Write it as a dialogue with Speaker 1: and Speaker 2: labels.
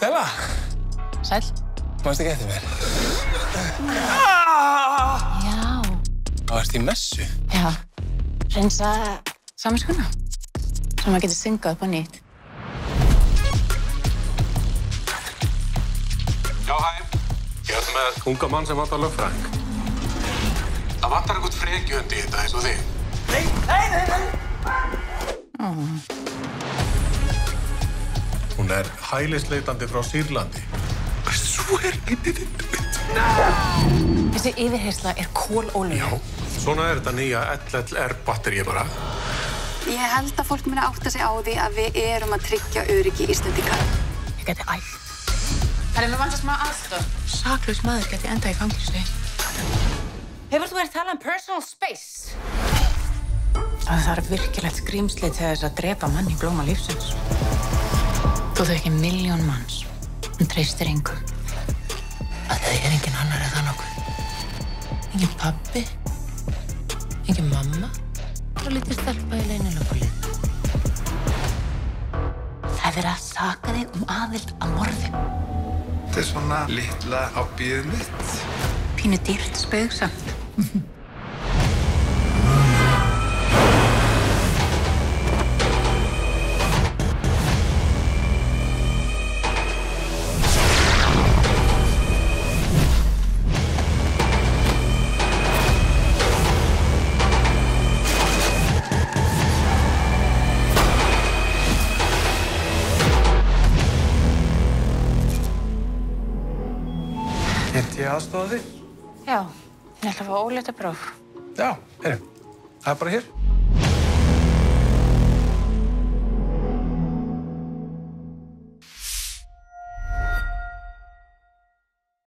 Speaker 1: Stella!
Speaker 2: Sæll.
Speaker 1: Manstu ekki eftir mér?
Speaker 2: Já.
Speaker 1: Það varst í messu.
Speaker 2: Já. Reynsa samviskuna. Svo maður getur syngað upp á nýtt.
Speaker 3: Já, hæ. Ég er með unga mann sem vantar lögfræðing. Það vantar einhvern frekjuhund í þetta eins og þig. Hún er hælisleitandi frá Sýrlandi. Svo er lítið mitt.
Speaker 2: Þessi yfirheyrsla er kolólög.
Speaker 3: Já, svona er þetta nýja LLR-batteríi bara.
Speaker 4: Ég held að fólk muni átta sig á því að við erum að tryggja öryggi Íslendinga.
Speaker 2: Ég geti ætt. Það er með vantar smá aðstoð. Saklaus maður geti endað í fangilsi. Hefur þú verið að tala um personal space? Það þarf virkilegt skrýmsli til þess að drepa mann í blóma lífsins. Þú þekkir 1.000.000 manns. Hún treystir engum. Það er engin annar eða nokkuð. Engin pabbi. Engin mamma. Bara lítið stelpa í leynilökulið. Það er verið að saka þig aðild að morði.
Speaker 5: Þetta er svona litla ábíðið mitt.
Speaker 2: Pínu dýrt spaug samt.
Speaker 5: Geti ég aðstofa þig?
Speaker 2: Já, ég ætla að fá óleitapróf.
Speaker 5: Já, heyrðu. Það er bara hér.